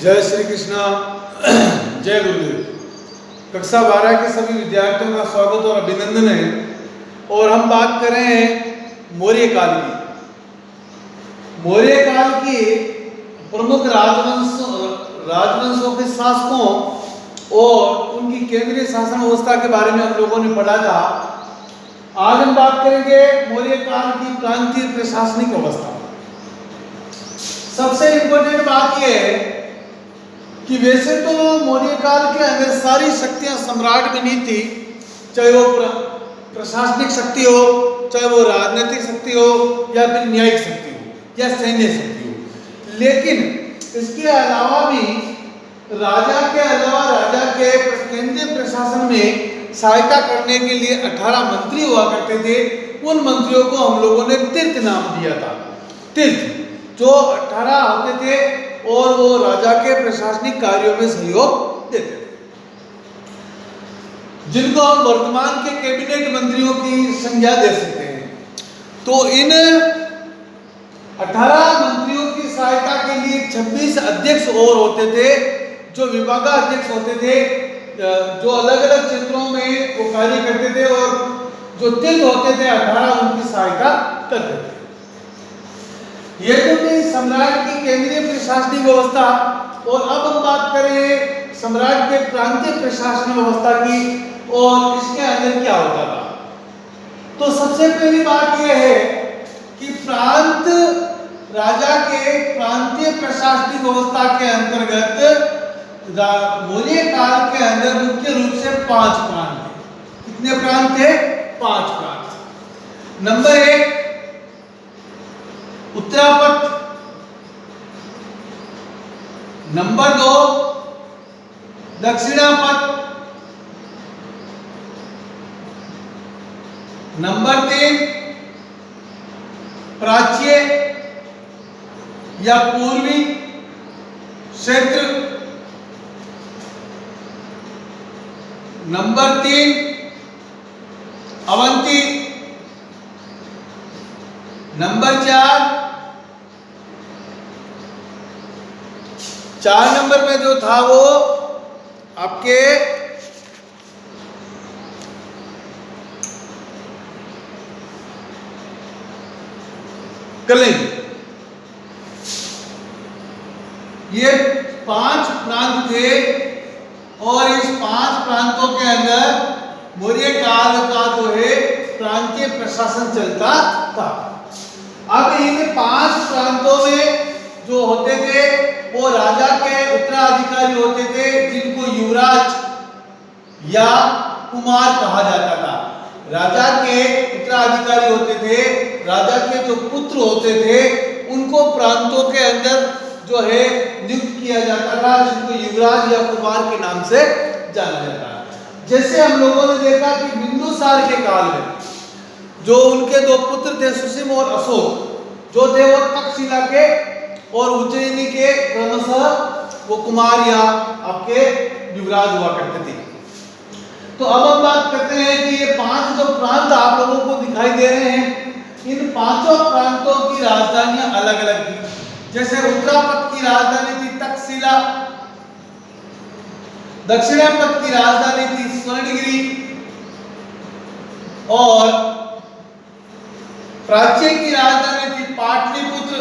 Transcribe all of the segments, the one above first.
जय श्री कृष्णा। जय गुरुदेव। कक्षा 12 के सभी विद्यार्थियों का स्वागत और अभिनंदन है। और हम बात कर रहे हैं मौर्य काल की। मौर्य काल की प्रमुख राजवंशों के शासकों और उनकी केंद्रीय शासन व्यवस्था के बारे में हम लोगों ने पढ़ा था। आज हम बात करेंगे मौर्य काल की प्रांतीय प्रशासनिक व्यवस्था। सबसे इंपॉर्टेंट बात यह है कि वैसे तो मौर्य काल के अंदर सारी शक्तियां सम्राट में नहीं थी, चाहे वो प्रशासनिक शक्ति हो, चाहे वो राजनीतिक शक्ति हो, या फिर न्यायिक शक्ति हो, या सैन्य शक्ति हो। लेकिन इसके अलावा भी राजा के केंद्रीय प्रशासन में सहायता करने के लिए 18 मंत्री हुआ करते थे। उन मंत्रियों को हम लोगों ने तीर्थ नाम दिया था। तीर्थ जो 18 होते थे और वो राजा के प्रशासनिक कार्यों में सहयोग देते थे, जिनको हम वर्तमान के कैबिनेट मंत्रियों की संज्ञा दे सकते हैं। तो इन 18 मंत्रियों की सहायता के लिए 26 अध्यक्ष और होते थे, जो विभागाध्यक्ष होते थे, जो अलग अलग क्षेत्रों में वो कार्य करते थे, और जो तीर्थ होते थे 18 उनकी सहायता करते थे। ये तो थी सम्राट की केंद्रीय प्रशासनिक व्यवस्था। और अब हम बात करें सम्राट के प्रांतीय प्रशासनिक व्यवस्था की, और इसके अंदर क्या होता था। तो सबसे पहली बात यह है कि राजा के प्रांतीय प्रशासनिक व्यवस्था के अंतर्गत मौर्य काल के अंदर मुख्य रूप से 5 प्रांत थे। कितने प्रांत थे? 5 प्रांत। Number 1 Uttarapatha, number 2 Dakshinapatha, number 3 Prachya या पूर्वी क्षेत्र, नंबर 3 अवंती, नंबर 4 नंबर में जो था वो आपके कलिंग। ये 5 प्रांत थे, और इस 5 प्रांतों के अंदर मौर्य काल का जो है प्रांतीय प्रशासन चलता था। अब इन 5 प्रांतों में जो होते थे वो राजा के उत्तराधिकारी होते थे, जिनको युवराज या कुमार कहा जाता था। राजा के उत्तराधिकारी होते थे, राजा के जो पुत्र होते थे, उनको प्रांतों के अंदर जो है नियुक्त किया जाता था, जिनको युवराज या कुमार के नाम से जाना जाता है। जैसे हम लोगों ने देखा कि बिंदुसार के काल में जो उनके 2 पुत्र थे, सुसीम और अशोक, जो थे वो तक्षशिला के और उज्जैनी के क्रमशः वो कुमार या आपके युवराज हुआ करते थे। तो अब हम बात करते हैं कि ये 5 जो प्रांत आप लोगों को दिखाई दे रहे हैं, इन 5 प्रांतों की राजधानियां अलग अलग थी। जैसे उत्तरापथ की राजधानी थी तक्षशिला, दक्षिणापथ की राजधानी थी स्वर्णगिरी, और प्राच्य की राजधानी थी पाटलिपुत्र,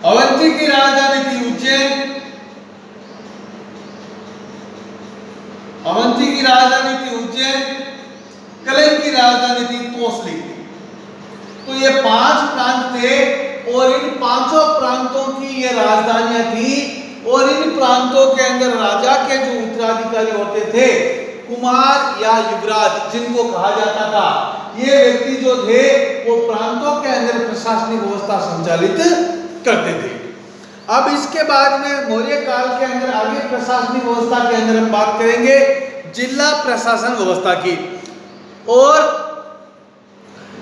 अवंती की राजधानी थी उज्जैन, कलिंग की राजधानी थी तोसली। तो ये 5 प्रांत थे, और इन 5 प्रांतों की ये राजधानियां थी, और इन प्रांतों के अंदर राजा के जो उत्तराधिकारी होते थे, कुमार या युवराज जिनको कहा जाता था, ये व्यक्ति जो थे वो प्रांतों के अंदर प्रशासनिक व्यवस्था संचालित करते थे। अब इसके बाद में मौर्य काल के अंदर आगे प्रशासनिक व्यवस्था के अंदर हम बात करेंगे जिला प्रशासन व्यवस्था की। और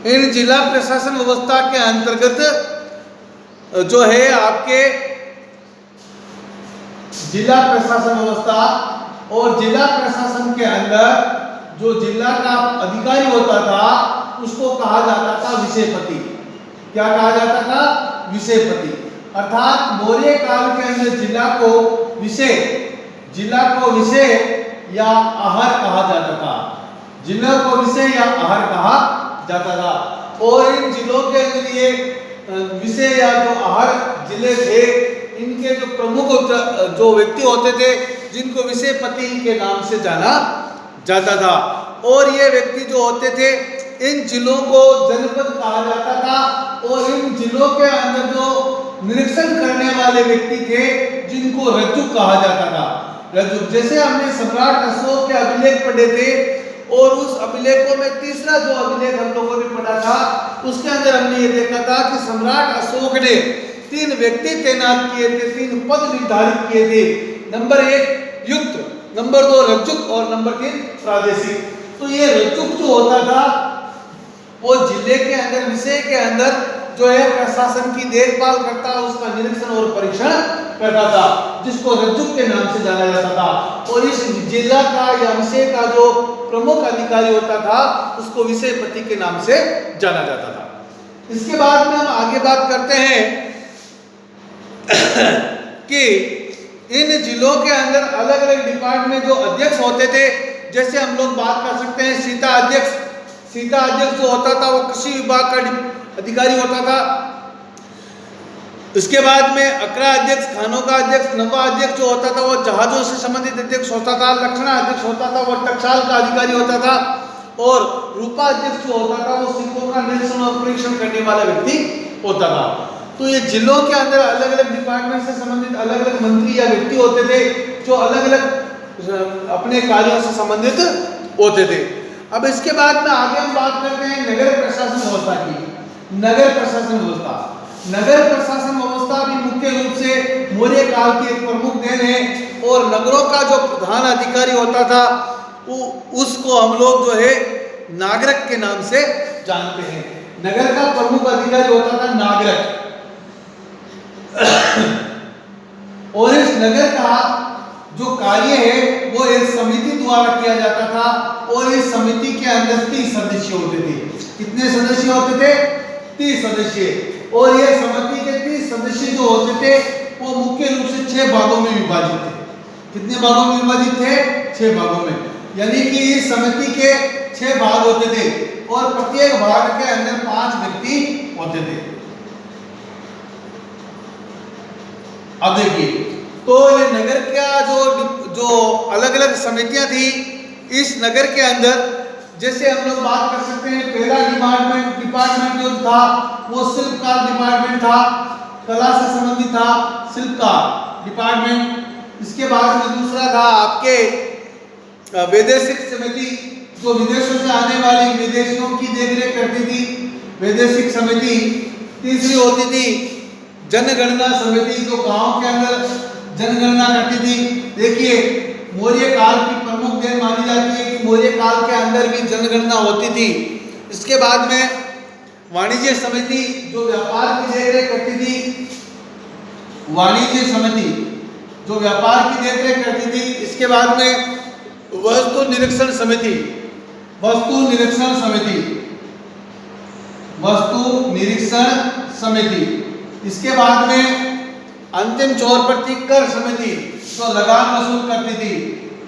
इन जिला प्रशासन व्यवस्था के अंतर्गत जो है आपके जिला प्रशासन व्यवस्था, और जिला प्रशासन के अंदर जो जिला का अधिकारी होता था उसको कहा जाता था विषयपति। क्या कहा जाता था? विषयपति। अर्थात मौर्य काल के अंदर जिला को विषय या आहर कहा जाता था। जिला को विषय या आहर कहा जाता था। और इन जिलों के अंदर ये विषय या जो आहर जिले थे, इनके जो प्रमुख जो व्यक्ति होते थे, जिनको विषयपति के नाम से जाना जाता था। और ये व्यक्ति जो होते थे, इन जिलों को जनपद कहा जाता था। और इन जिलों के अंदर जो निरीक्षण करने वाले व्यक्ति थे, जिनको रज्जुक कहा जाता था। रज्जुक, जैसे हमने सम्राट अशोक के अभिलेख पढ़े थे, और उस अभिलेखों में तीसरा जो अभिलेख हम लोगों ने पढ़ा था, उसके अंदर हमने ये देखा था कि सम्राट अशोक ने 3 व्यक्ति तैनात किए थे, 3 पद निर्धारित किए थे। नंबर 1 युक्त, नंबर 2 रज्जुक और नंबर 3 प्रादेशिक। तो ये रज्जुक जो होता था, वो जिले के अंदर विषय के अंदर जो है प्रशासन की देखभाल करता, उसका निरीक्षण और परीक्षण करता था, जिसको रज्जुक के नाम से जाना जाता था। और इस जिला का या विषय का जो प्रमुख अधिकारी होता था, उसको विषयपति के नाम से जाना जाता था। इसके बाद में हम आगे बात करते हैं कि इन जिलों के अंदर अलग अलग डिपार्टमेंट जो अध्यक्ष होते थे, जैसे हम लोग बात कर सकते हैं सीता अध्यक्ष। सीता अध्यक्ष जो होता था, वो कृषि विभाग का अधिकारी होता था। इसके बाद में अकरा अध्यक्ष, खानों का अध्यक्ष, नवा अध्यक्ष जो होता था, वो जहाजों से संबंधित अध्यक्ष होता था। लक्षणा अध्यक्ष होता था, वो टकसाल का अधिकारी होता था। और रूपा अध्यक्ष जो होता था, वो सिक्कों का निरीक्षण और परीक्षण करने वाला व्यक्ति होता था। तो ये जिलों के अंदर अलग अलग डिपार्टमेंट से संबंधित अलग अलग मंत्री या व्यक्ति होते थे, जो अलग अलग अपने कार्यों से संबंधित होते थे। अब इसके बाद में आगे हम बात करते हैं नगर प्रशासन व्यवस्था की। नगर प्रशासन व्यवस्था, नगर प्रशासन व्यवस्था भी मुख्य रूप से मौर्य काल की एक प्रमुख देन है। और नगरों का जो प्रधान अधिकारी होता था, उसको हम लोग जो है नागरिक के नाम से जानते हैं। नगर का प्रमुख अधिकारी होता था नागरिक। और इस नगर का जो कार्य है, वो एक समिति द्वारा किया जाता था। और इस समिति के अंदर 30 सदस्य होते थे। कितने सदस्य होते थे? 30 सदस्य। और ये समिति के 30 सदस्य जो होते थे, वो मुख्य रूप से 6 भागों में विभाजित थे। कितने भागों में विभाजित थे? 6 भागों में। यानी कि इस समिति के 6 भाग होते थे, और प्रत्येक भाग के अंदर 5 व्यक्ति होते थे। अब देखिए, तो ये नगर का जो अलग अलग समितियां थी, इस नगर के अंदर जैसे हम लोग बात कर सकते हैं, पहला डिपार्टमेंट जो था, वो शिल्पकार डिपार्टमेंट था, कला से संबंधित था, शिल्पकार डिपार्टमेंट। इसके बाद में दूसरा था आपके वैदेशिक समिति, जो विदेशों से आने वाली विदेशियों की देखरेख करती थी, वैदेशिक समिति। तीसरी होती थी जनगणना समिति, जो गांव के अंदर जनगणना करती थी। देखिए, मौर्य काल की प्रमुख देन मानी जाती है कि मौर्य काल के अंदर भी जनगणना होती थी। इसके बाद में वाणिज्य समिति, जो व्यापार की देखरेख करती थी, वाणिज्य समिति जो व्यापार की देखरेख करती थी। इसके बाद में वस्तु निरीक्षण समिति, वस्तु निरीक्षण समिति, वस्तु निरीक्षण समिति। इसके बाद में अंतिम चौर पर कर समिति, जो लगान वसूल करती थी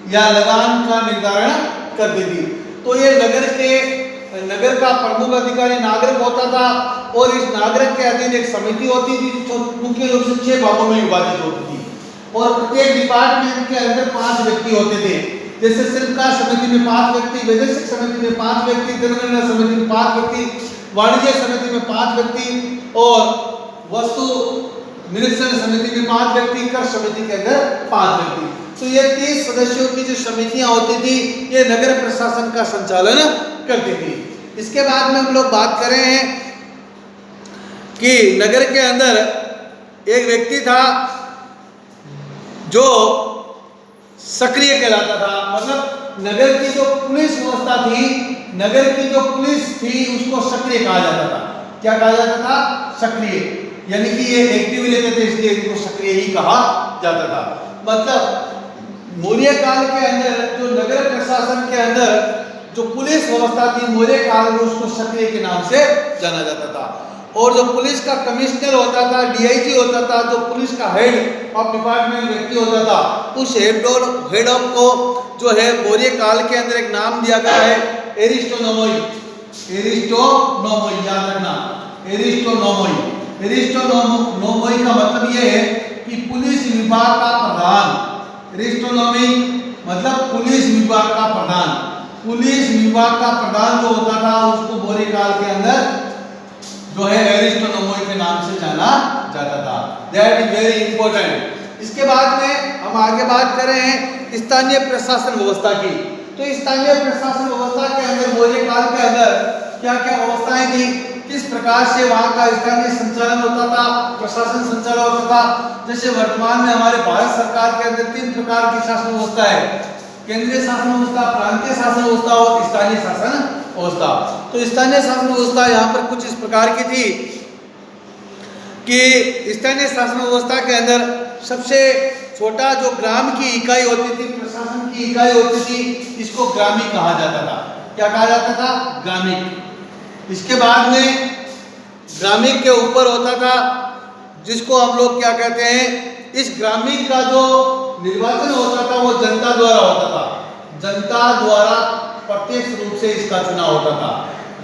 या लगान का निर्धारण करती थी। तो ये नगर का प्रमुख अधिकारी नागरिक होता था। और इस नागरिक के अधीन एक समिति होती थी, जो मुख्य रूप से 6 भागों में विभाजित होती थी। और प्रत्येक डिपार्टमेंट के अंदर 5 व्यक्ति होते थे। जैसे शिल्पकार समिति में 5 व्यक्ति, वैदेशिक समिति में 5 व्यक्ति, जनगणना समिति में 5 व्यक्ति, वाणिज्य समिति में 5 व्यक्ति, और वस्तु निरीक्षण समिति में 5 व्यक्ति, कर समिति के अंदर 5 व्यक्ति। तो ये 30 सदस्यों की जो समितियां होती थी, ये नगर प्रशासन का संचालन करती थी। इसके बाद में हम लोग बात कर रहे हैं कि नगर के अंदर एक व्यक्ति था जो सक्रिय कहलाता था। मतलब नगर की जो पुलिस व्यवस्था थी, नगर की जो पुलिस थी, उसको सक्रिय कहा जाता था। क्या कहा जाता था? सक्रिय। यानी कि ये एक्टिव रहते थे, इसलिए इनको सक्रिय ही कहा जाता था। मतलब मौर्य काल के अंदर जो नगर प्रशासन के अंदर जो पुलिस व्यवस्था थी मौर्य काल में उसको क्षत्रिय के नाम से जाना जाता था। और जो पुलिस का कमिश्नर होता था, डीआईजी होता था, जो पुलिस का हेड ऑफ डिपार्टमेंट व्यक्ति होता था, उस हेड ऑफ को जो है मौर्य काल के अंदर एक नाम दिया गया है एरिस्टोनोमोई। एरिस्टोनोमोई याद रखना, एरिस्टोनोमोई। एरिस्टोनोमोई का मतलब ये है कि पुलिस विभाग का प्रधान। एरिस्टोनोमी मतलब पुलिस विभाग का प्रधान। पुलिस विभाग का प्रधान जो होता था उसको मौर्य काल के अंदर जो है एरिस्टोनोमोई के नाम से जाना जाता था। That is very important. इसके बाद में हम आगे बात कर रहे हैं स्थानीय प्रशासन व्यवस्था की। तो स्थानीय प्रशासन व्यवस्था के अंदर मौर्य काल के अंदर क्या क्या व्यवस्थाएं थी, किस प्रकार से वहां का स्थानीय संचालन होता था, प्रशासन संचालन होता था। जैसे वर्तमान में हमारे भारत सरकार के अंदर 3 प्रकार की शासन व्यवस्था है, केंद्रीय शासन व्यवस्था, प्रांतीय शासन व्यवस्था और स्थानीय शासन व्यवस्था। तो स्थानीय शासन व्यवस्था यहाँ पर कुछ इस प्रकार की थी कि स्थानीय शासन व्यवस्था के अंदर सबसे छोटा जो ग्राम की इकाई होती थी, प्रशासन की इकाई होती थी, इसको ग्रामिक कहा जाता था। क्या कहा जाता था? ग्रामिक। इसके बाद में ग्रामिक के ऊपर होता था जिसको हम लोग क्या कहते हैं, इस ग्रामिक का जो निर्वाचन होता था वो जनता द्वारा होता था। जनता द्वारा प्रत्यक्ष रूप से इसका चुनाव होता था।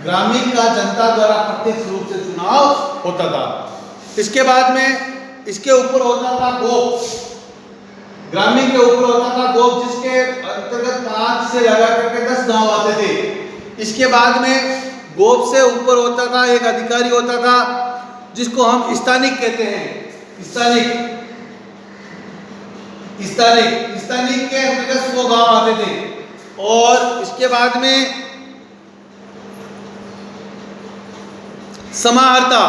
ग्रामीण का जनता द्वारा प्रत्यक्ष रूप से चुनाव होता था। इसके बाद में इसके ऊपर होता था गोप। ग्रामीण के ऊपर होता था गोप, जिसके अंतर्गत 5 से लगा करके 10 गांव आते थे। इसके बाद में गोप से ऊपर होता था एक अधिकारी होता था जिसको हम स्थानिक कहते हैं। स्थानिक के अंतर्गत 100 गांव आते थे। और इसके बाद में समाहर्ता,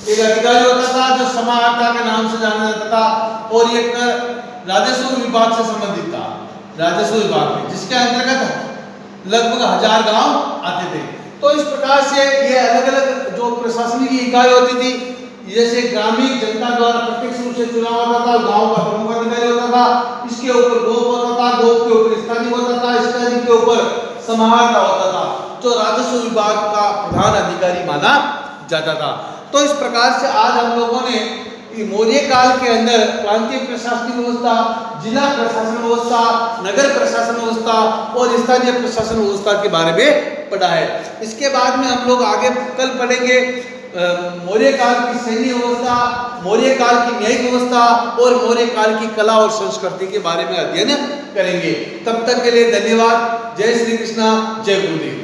एक अधिकारी होता था जो समाहर्ता के नाम से जाना जाता था। और ये कर राजस्व विभाग से संबंधित था, राजस्व विभाग में, जिसके अंतर्गत लगभग 1000 गांव आते थे। तो इस प्रकार से ये अलग अलग जो प्रशासनिक इकाई होती थी, जैसे ग्रामीण जनता द्वारा प्रत्यक्ष रूप से चुनाव होता था, गांव का प्रमुख अधिकारी होता था, इसके ऊपर गोप होता था, गोप के ऊपर स्थानीय होता था, स्थानीय के ऊपर समाहर्ता होता था, जो राजस्व विभाग का प्रधान अधिकारी माना जाता था। तो इस प्रकार से आज हम लोगों ने मौर्य काल के अंदर प्रांतीय प्रशासनिक व्यवस्था, जिला प्रशासन व्यवस्था, नगर प्रशासन व्यवस्था और स्थानीय प्रशासन व्यवस्था के बारे में पढ़ा है। इसके बाद में हम लोग आगे कल पढ़ेंगे मौर्य काल की सैन्य व्यवस्था, मौर्य काल की न्यायिक व्यवस्था और मौर्य काल की कला और संस्कृति के बारे में अध्ययन करेंगे। तब तक के लिए धन्यवाद। जय श्री कृष्णा, जय गुरुदेव।